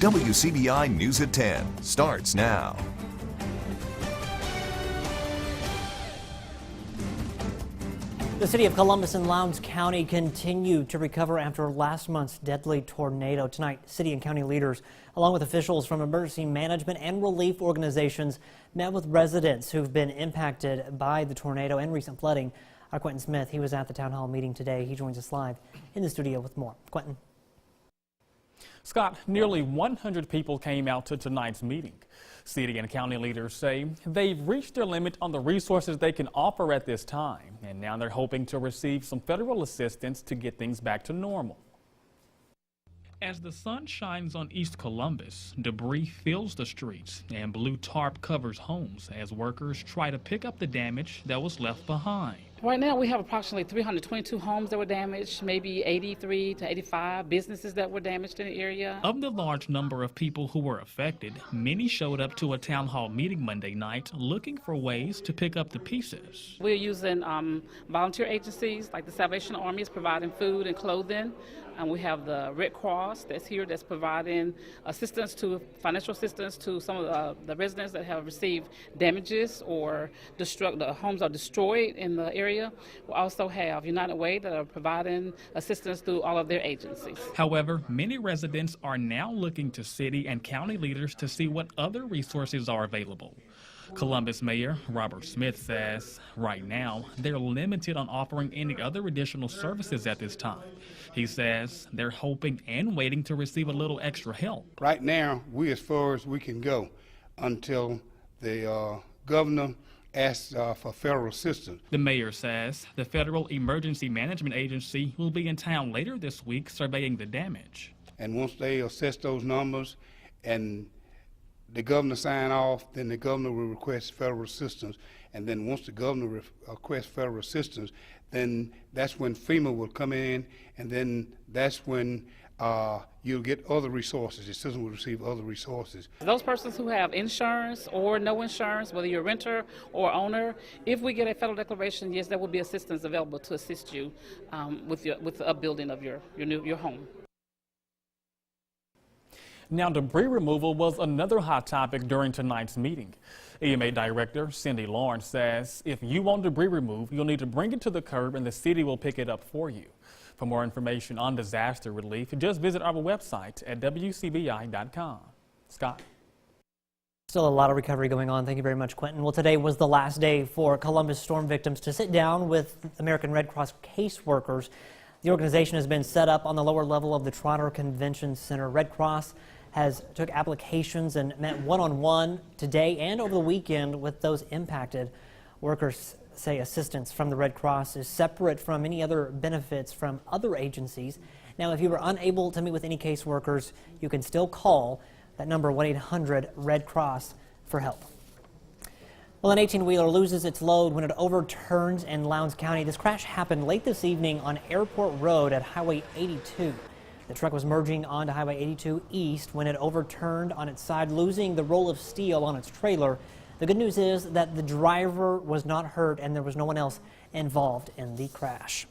WCBI News at 10 starts now. The city of Columbus and Lowndes County continue to recover after last month's deadly tornado. Tonight, city and county leaders, along with officials from emergency management and relief organizations, met with residents who've been impacted by the tornado and recent flooding. Our Quentin Smith, he was at the town hall meeting today. He joins us live in the studio with more. Quentin. Scott, nearly 100 people came out to tonight's meeting. City and county leaders say they've reached their limit on the resources they can offer at this time, and now they're hoping to receive some federal assistance to get things back to normal. As the sun shines on East Columbus, debris fills the streets and blue tarp covers homes as workers try to pick up the damage that was left behind. Right now we have approximately 322 homes that were damaged, maybe 83 to 85 businesses that were damaged in the area. Of the large number of people who were affected, many showed up to a town hall meeting Monday night looking for ways to pick up the pieces. We're using volunteer agencies like the Salvation Army is providing food and clothing. And we have the Red Cross that's here that's providing financial assistance to some of the residents that have received damages or the homes are destroyed in the area. We also have United Way that are providing assistance through all of their agencies. However, many residents are now looking to city and county leaders to see what other resources are available. Columbus Mayor Robert Smith says right now they're limited on offering any other additional services at this time. He says they're hoping and waiting to receive a little extra help. Right now, we're as far as we can go until the governor asks for federal assistance. The mayor says the Federal Emergency Management Agency will be in town later this week surveying the damage. And once they assess those numbers and the governor sign off, then the governor will request federal assistance. And then once the governor requests federal assistance, then that's when FEMA will come in, and then that's when you'll get other resources. The citizen will receive other resources. Those persons who have insurance or no insurance, whether you're a renter or owner, if we get a federal declaration, yes, there will be assistance available to assist you with the upbuilding of your home. Now, debris removal was another hot topic during tonight's meeting. EMA Director Cindy Lawrence says if you want debris removed, you'll need to bring it to the curb and the city will pick it up for you. For more information on disaster relief, just visit our website at WCBI.com. Scott. Still a lot of recovery going on. Thank you very much, Quentin. Well, today was the last day for Columbus storm victims to sit down with American Red Cross caseworkers. The organization has been set up on the lower level of the Trotter Convention Center. Red Cross has took applications and met one-on-one today and over the weekend with those impacted. Workers say assistance from the Red Cross is separate from any other benefits from other agencies. Now, if you were unable to meet with any caseworkers, you can still call that number 1-800-RED-CROSS for help. Well, an 18-wheeler loses its load when it overturns in Lowndes County. This crash happened late this evening on Airport Road at Highway 82. The truck was merging onto Highway 82 East when it overturned on its side, losing the roll of steel on its trailer. The good news is that the driver was not hurt and there was no one else involved in the crash.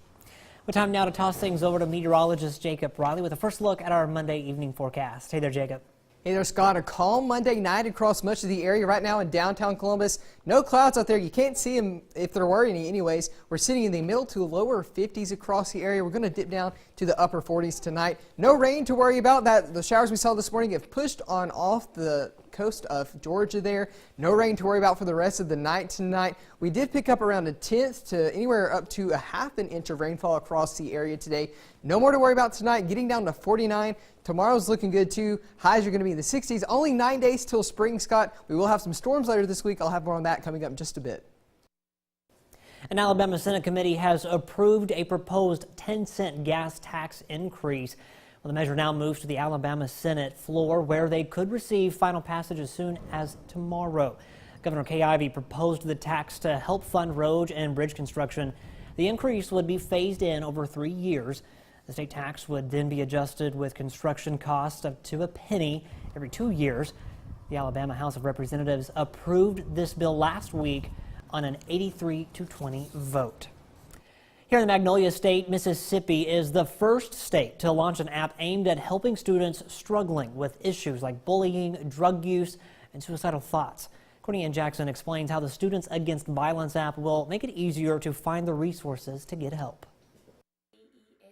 Well, time now to toss things over to meteorologist Jacob Riley with a first look at our Monday evening forecast. Hey there, Jacob. Hey there, Scott. A calm Monday night across much of the area right now in downtown Columbus. No clouds out there. You can't see them if there were any anyways. We're sitting in the middle to lower 50s across the area. We're going to dip down to the upper 40s tonight. No rain to worry about. The showers we saw this morning have pushed on off the coast of Georgia there. No rain to worry about for the rest of the night tonight. We did pick up around 1/10 to anywhere up to 1/2 inch of rainfall across the area today. No more to worry about tonight, getting down to 49. Tomorrow's looking good too. Highs are going to be in the 60s. Only 9 days till spring, Scott. We will have some storms later this week. I'll have more on that coming up in just a bit. An Alabama Senate committee has approved a proposed 10-cent gas tax increase. Well, the measure now moves to the Alabama Senate floor, where they could receive final passage as soon as tomorrow. Governor Kay Ivey proposed the tax to help fund road and bridge construction. The increase would be phased in over 3 years. The state tax would then be adjusted with construction costs up to a penny every 2 years. The Alabama House of Representatives approved this bill last week on an 83-20 vote. Here in the Magnolia State, Mississippi is the first state to launch an app aimed at helping students struggling with issues like bullying, drug use, and suicidal thoughts. Courtney Ann Jackson explains how the Students Against Violence app will make it easier to find the resources to get help.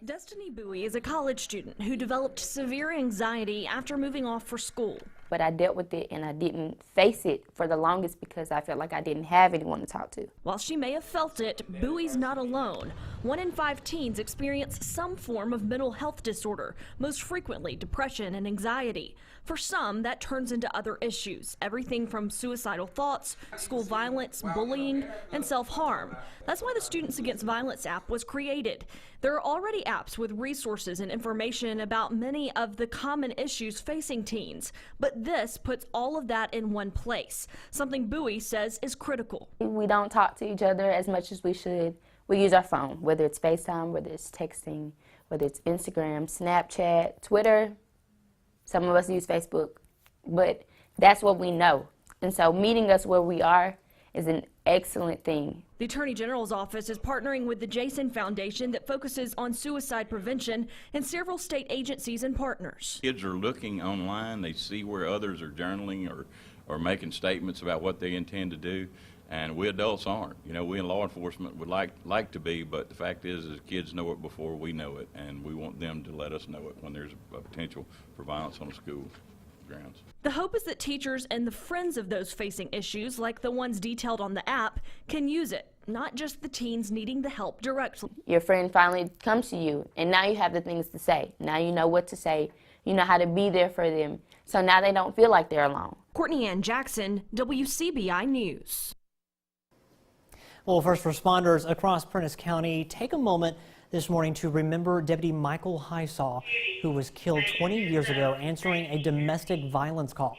Destiny Bowie is a college student who developed severe anxiety after moving off for school. But I dealt with it and I didn't face it for the longest because I felt like I didn't have anyone to talk to. While she may have felt it, Bowie's not alone. 1 in 5 teens experience some form of mental health disorder, most frequently depression and anxiety. For some, that turns into other issues, everything from suicidal thoughts, school violence, bullying, and self-harm. That's why the Students Against Violence app was created. There are already apps with resources and information about many of the common issues facing teens, but this puts all of that in one place, something Bowie says is critical. We don't talk to each other as much as we should. We use our phone, whether it's FaceTime, whether it's texting, whether it's Instagram, Snapchat, Twitter. Some of us use Facebook, but that's what we know. And so meeting us where we are is an excellent thing. The Attorney General's office is partnering with the Jason Foundation that focuses on suicide prevention and several state agencies and partners. Kids are looking online, they see where others are journaling or making statements about what they intend to do, and we adults aren't. You know, we in law enforcement would like to be, but the fact is kids know it before we know it, and we want them to let us know it when there's a potential for violence on the school grounds. The hope is that teachers and the friends of those facing issues, like the ones detailed on the app, can use it, not just the teens needing the help directly. Your friend finally comes to you, and now you have the things to say. Now you know what to say. You know how to be there for them. So now they don't feel like they're alone. Courtney Ann Jackson, WCBI News. Well, first responders across Prentiss County take a moment this morning to remember Deputy Michael Highsaw, who was killed 20 years ago answering a domestic violence call.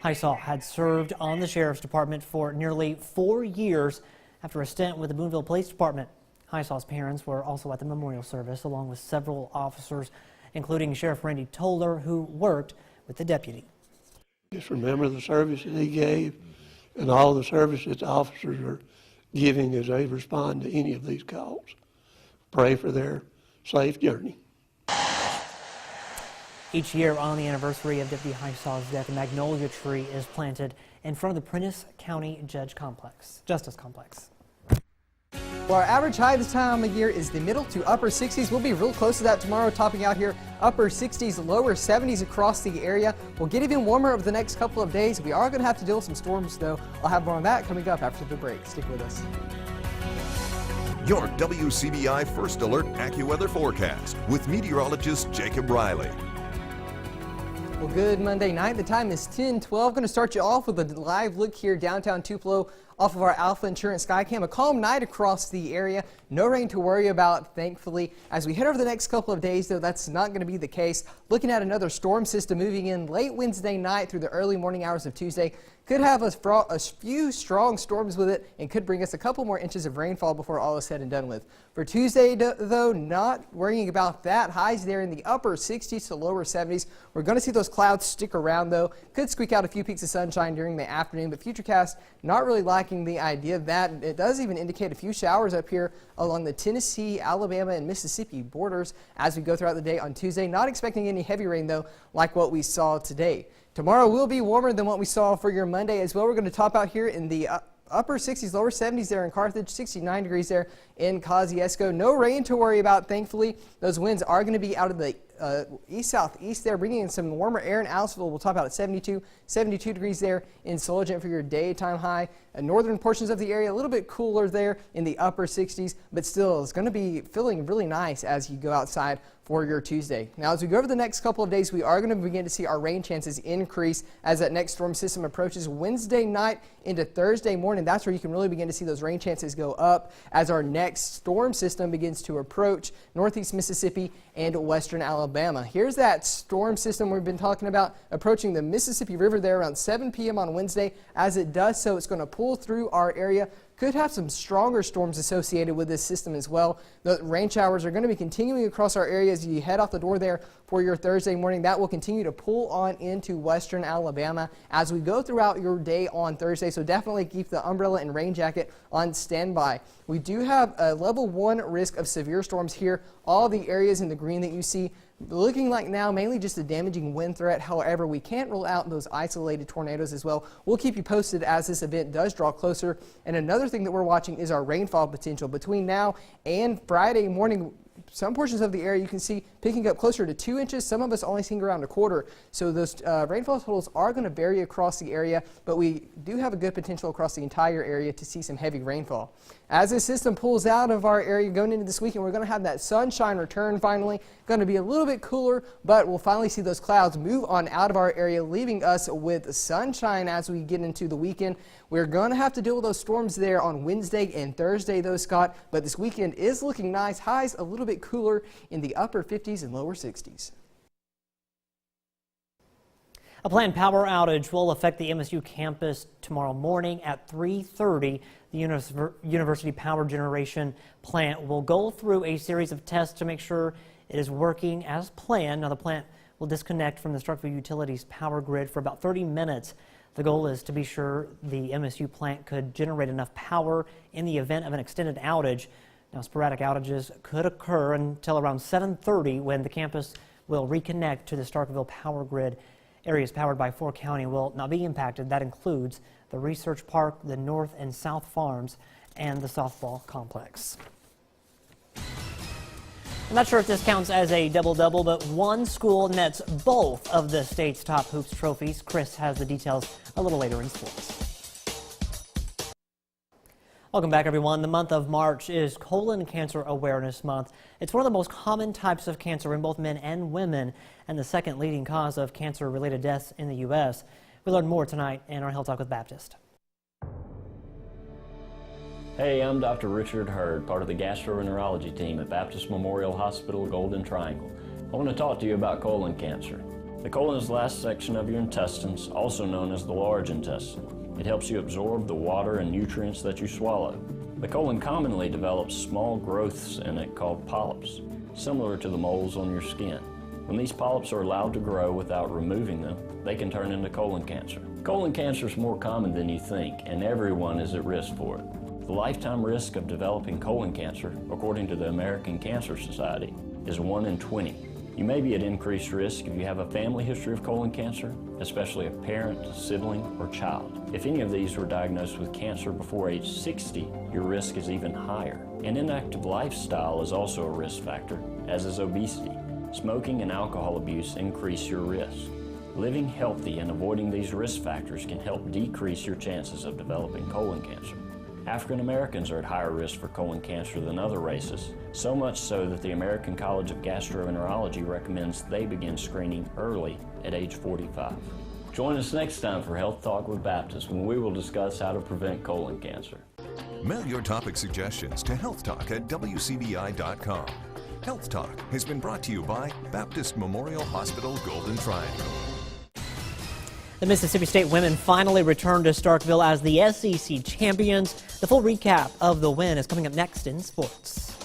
Highsaw had served on the Sheriff's Department for nearly 4 years after a stint with the Boonville Police Department. Highsaw's parents were also at the memorial service, along with several officers, including Sheriff Randy Toller, who worked with the deputy. Just remember the service that he gave and all the service that the officers are giving as they respond to any of these calls. Pray for their safe journey. Each year on the anniversary of Deputy Highsaw's death, a magnolia tree is planted in front of the Prentiss County Justice Complex. Well, our average high this time of year is the middle to upper 60s. We'll be real close to that tomorrow, topping out here upper 60s, lower 70s across the area. We'll get even warmer over the next couple of days. We are going to have to deal with some storms, though. I'll have more on that coming up after the break. Stick with us. Your WCBI First Alert AccuWeather forecast with meteorologist Jacob Riley. Well, good Monday night. The time is 10:12. Going to start you off with a live look here downtown Tupelo off of our Alpha Insurance Skycam. A calm night across the area. No rain to worry about, thankfully. As we head over the next couple of days, though, that's not going to be the case. Looking at another storm system moving in late Wednesday night through the early morning hours of Tuesday. Could have a few strong storms with it and could bring us a couple more inches of rainfall before all is said and done with. For Tuesday, though, not worrying about that. Highs there in the upper 60s to lower 70s. We're going to see those clouds stick around, though. Could squeak out a few peaks of sunshine during the afternoon, but Futurecast not really liking the idea of that. It does even indicate a few showers up here along the Tennessee, Alabama, and Mississippi borders as we go throughout the day on Tuesday. Not expecting any heavy rain, though, like what we saw today. Tomorrow will be warmer than what we saw for your Monday as well. We're going to top out here in the upper 60s, lower 70s there in Carthage, 69 degrees there in Kosciuszko. No rain to worry about, thankfully. Those winds are going to be out of the east-southeast there, bringing in some warmer air in Aliceville. We'll top out at 72 degrees there in Sologent for your daytime high. Northern portions of the area a little bit cooler there in the upper 60s, but still it's going to be feeling really nice as you go outside for your Tuesday. Now, as we go over the next couple of days, we are going to begin to see our rain chances increase as that next storm system approaches Wednesday night into Thursday morning. That's where you can really begin to see those rain chances go up as our next storm system begins to approach northeast Mississippi and western Alabama. Here's that storm system we've been talking about approaching the Mississippi River there around 7 p.m. on Wednesday. As it does so, it's going to pull through our area, could have some stronger storms associated with this system as well. The rain showers are going to be continuing across our area as you head out the door there for your Thursday morning. That will continue to pull on into western Alabama as we go throughout your day on Thursday. So definitely keep the umbrella and rain jacket on standby. We do have a level 1 risk of severe storms here. All the areas in the green that you see looking like now mainly just a damaging wind threat. However, we can't rule out those isolated tornadoes as well. We'll keep you posted as this event does draw closer. And another thing that we're watching is our rainfall potential between now and Friday morning. Some portions of the area you can see picking up closer to 2 inches. Some of us only seeing around 1/4. So those rainfall totals are going to vary across the area, but we do have a good potential across the entire area to see some heavy rainfall. As this system pulls out of our area going into this weekend, we're going to have that sunshine return finally. Going to be a little bit cooler, but we'll finally see those clouds move on out of our area, leaving us with sunshine as we get into the weekend. We're going to have to deal with those storms there on Wednesday and Thursday, though, Scott, but this weekend is looking nice. Highs a little bit cooler in the upper 50s and lower 60s. A planned power outage will affect the MSU campus tomorrow morning at 3:30. The University Power Generation plant will go through a series of tests to make sure it is working as planned. Now, the plant will disconnect from the Starkville Utilities power grid for about 30 minutes. The goal is to be sure the MSU plant could generate enough power in the event of an extended outage. Now, sporadic outages could occur until around 7:30 when the campus will reconnect to the Starkville power grid. Areas powered by Fort County will not be impacted. That includes the Research Park, the North and South Farms, and the softball complex. I'm not sure if this counts as a double-double, but one school nets both of the state's top hoops trophies. Chris has the details a little later in sports. Welcome back, everyone. The month of March is Colon Cancer Awareness Month. It's one of the most common types of cancer in both men and women, and the second leading cause of cancer-related deaths in the U.S. We learn more tonight in our Health Talk with Baptist. Hey, I'm Dr. Richard Hurd, part of the gastroenterology team at Baptist Memorial Hospital, Golden Triangle. I want to talk to you about colon cancer. The colon is the last section of your intestines, also known as the large intestine. It helps you absorb the water and nutrients that you swallow. The colon commonly develops small growths in it called polyps, similar to the moles on your skin. When these polyps are allowed to grow without removing them, they can turn into colon cancer. Colon cancer is more common than you think, and everyone is at risk for it. The lifetime risk of developing colon cancer, according to the American Cancer Society, is 1 in 20. You may be at increased risk if you have a family history of colon cancer, especially a parent, sibling, or child. If any of these were diagnosed with cancer before age 60, your risk is even higher. An inactive lifestyle is also a risk factor, as is obesity. Smoking and alcohol abuse increase your risk. Living healthy and avoiding these risk factors can help decrease your chances of developing colon cancer. African Americans are at higher risk for colon cancer than other races, so much so that the American College of Gastroenterology recommends they begin screening early at age 45. Join us next time for Health Talk with Baptist, when we will discuss how to prevent colon cancer. Mail your topic suggestions to healthtalk@wcbi.com. Health Talk has been brought to you by Baptist Memorial Hospital, Golden Triangle. The Mississippi State women finally returned to Starkville as the SEC champions. The full recap of the win is coming up next in sports.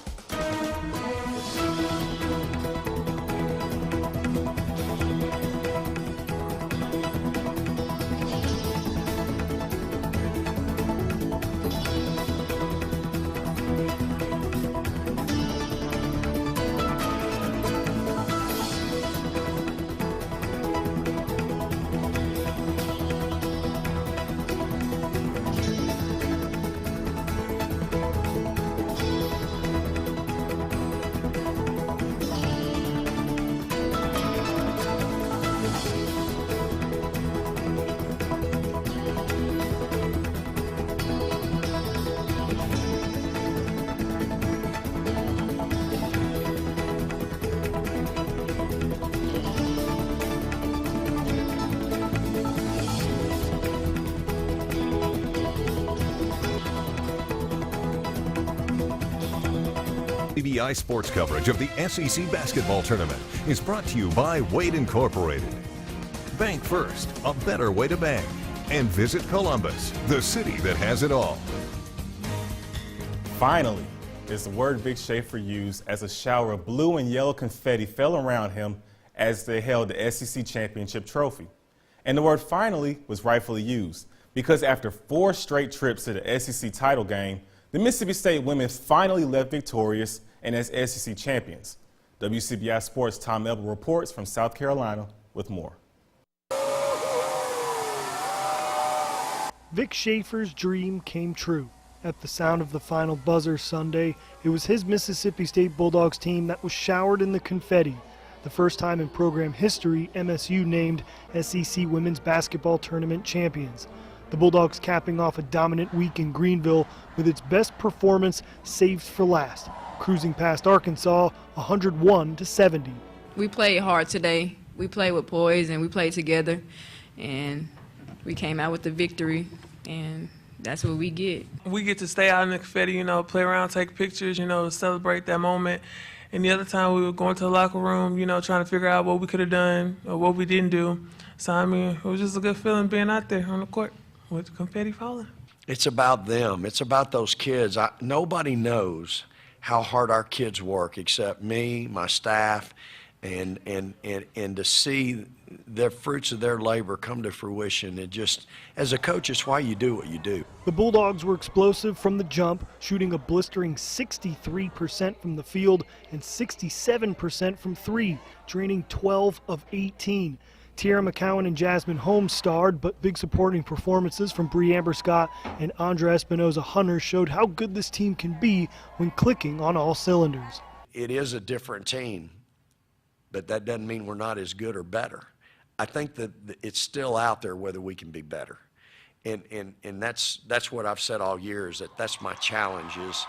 WCBI sports coverage of the SEC basketball tournament is brought to you by Wade Incorporated. Bank First, a better way to bank. And visit Columbus, the city that has it all. Finally is the word Vic Schaefer used as a shower of blue and yellow confetti fell around him as they held the SEC championship trophy. And the word finally was rightfully used because after 4 straight trips to the SEC title game, the Mississippi State women finally left victorious and as SEC champions. WCBI Sports' Tom Ebel reports from South Carolina with more. Vic Schaefer's dream came true. At the sound of the final buzzer Sunday, it was his Mississippi State Bulldogs team that was showered in the confetti. The first time in program history, MSU named SEC Women's Basketball Tournament champions. The Bulldogs capping off a dominant week in Greenville with its best performance saved for last, cruising past Arkansas 101-70. We played hard today. We played with poise and we played together, and we came out with the victory, and that's what we get. We get to stay out in the confetti, play around, take pictures, celebrate that moment. And the other time we were going to the locker room, trying to figure out what we could have done or what we didn't do. So, it was just a good feeling being out there on the court with confetti falling. It's about them. It's about those kids. Nobody knows how hard our kids work except me, my staff, and to see the fruits of their labor come to fruition. It just, as a coach, it's why you do what you do. The Bulldogs were explosive from the jump, shooting a blistering 63% from the field and 67% from 3, draining 12 of 18. Tierra McCowan and Jasmine Holmes starred, but big supporting performances from Bree Amber Scott and Andra Espinoza Hunter showed how good this team can be when clicking on all cylinders. It is a different team, but that doesn't mean we're not as good or better. I think that it's still out there whether we can be better. And that's what I've said all year, is that's my challenge. Is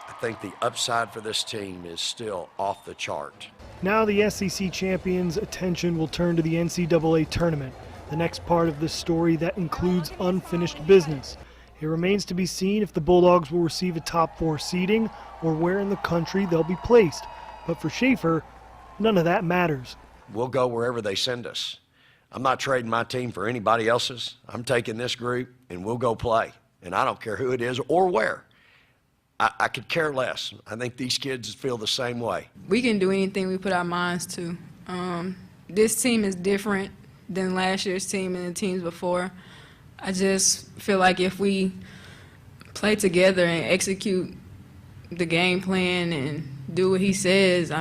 I think the upside for this team is still off the chart. Now the SEC champions' attention will turn to the NCAA tournament, the next part of this story that includes unfinished business. It remains to be seen if the Bulldogs will receive a top 4 seeding or where in the country they'll be placed. But for Schaefer, none of that matters. We'll go wherever they send us. I'm not trading my team for anybody else's. I'm taking this group and we'll go play. And I don't care who it is or where. I could care less. I think these kids feel the same way. We can do anything we put our minds to. This team is different than last year's team and the teams before. I just feel like if we play together and execute the game plan and do what he says,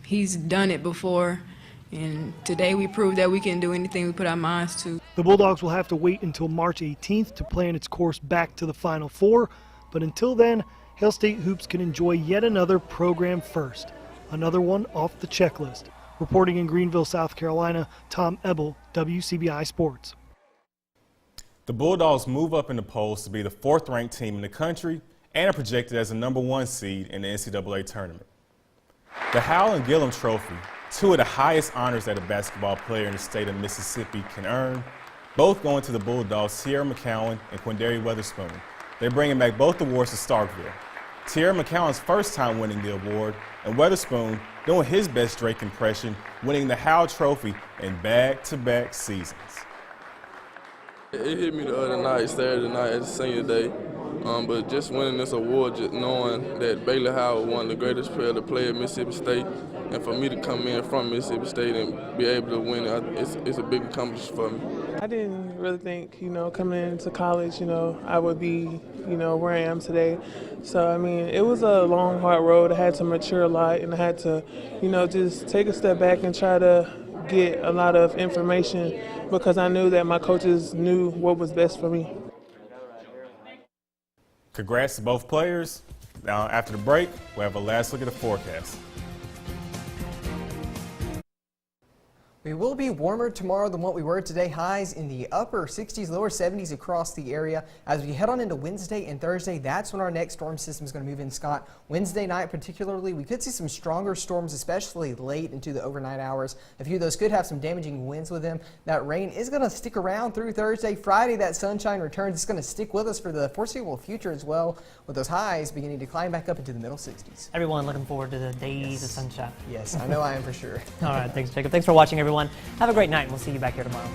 he's done it before. And today we proved that we can do anything we put our minds to. The Bulldogs will have to wait until March 18th to plan its course back to the Final Four. But until then, Hail State Hoops can enjoy yet another program first. Another one off the checklist. Reporting in Greenville, South Carolina, Tom Ebel, WCBI Sports. The Bulldogs move up in the polls to be the 4th-ranked team in the country and are projected as the #1 seed in the NCAA tournament. The Howell and Gillum Trophy, 2 of the highest honors that a basketball player in the state of Mississippi can earn, both going to the Bulldogs, Tierra McCowan and Quindary Weatherspoon. They're bringing back both awards to Starkville. Tierra McCowan's first time winning the award, and Weatherspoon doing his best Drake impression, winning the Howell Trophy in back-to-back seasons. It hit me the other night, Saturday night, as a senior day. But just winning this award, just knowing that Bailey Howell won the greatest player to play at Mississippi State, and for me to come in from Mississippi State and be able to win it, it's a big accomplishment for me. I didn't really think, coming into college, I would be, where I am today. So, it was a long, hard road. I had to mature a lot, and I had to, just take a step back and try to get a lot of information because I knew that my coaches knew what was best for me. Congrats to both players. Now, after the break, we'll have a last look at the forecast. We will be warmer tomorrow than what we were today. Highs in the upper 60s, lower 70s across the area. As we head on into Wednesday and Thursday, that's when our next storm system is going to move in, Scott. Wednesday night particularly, we could see some stronger storms, especially late into the overnight hours. A few of those could have some damaging winds with them. That rain is going to stick around through Thursday. Friday, that sunshine returns. It's going to stick with us for the foreseeable future as well, with those highs beginning to climb back up into the middle 60s. Everyone looking forward to the days of sunshine. Yes, I know I am for sure. All right, thanks, Jacob. Thanks for watching, everyone. Have a great night, and we'll see you back here tomorrow.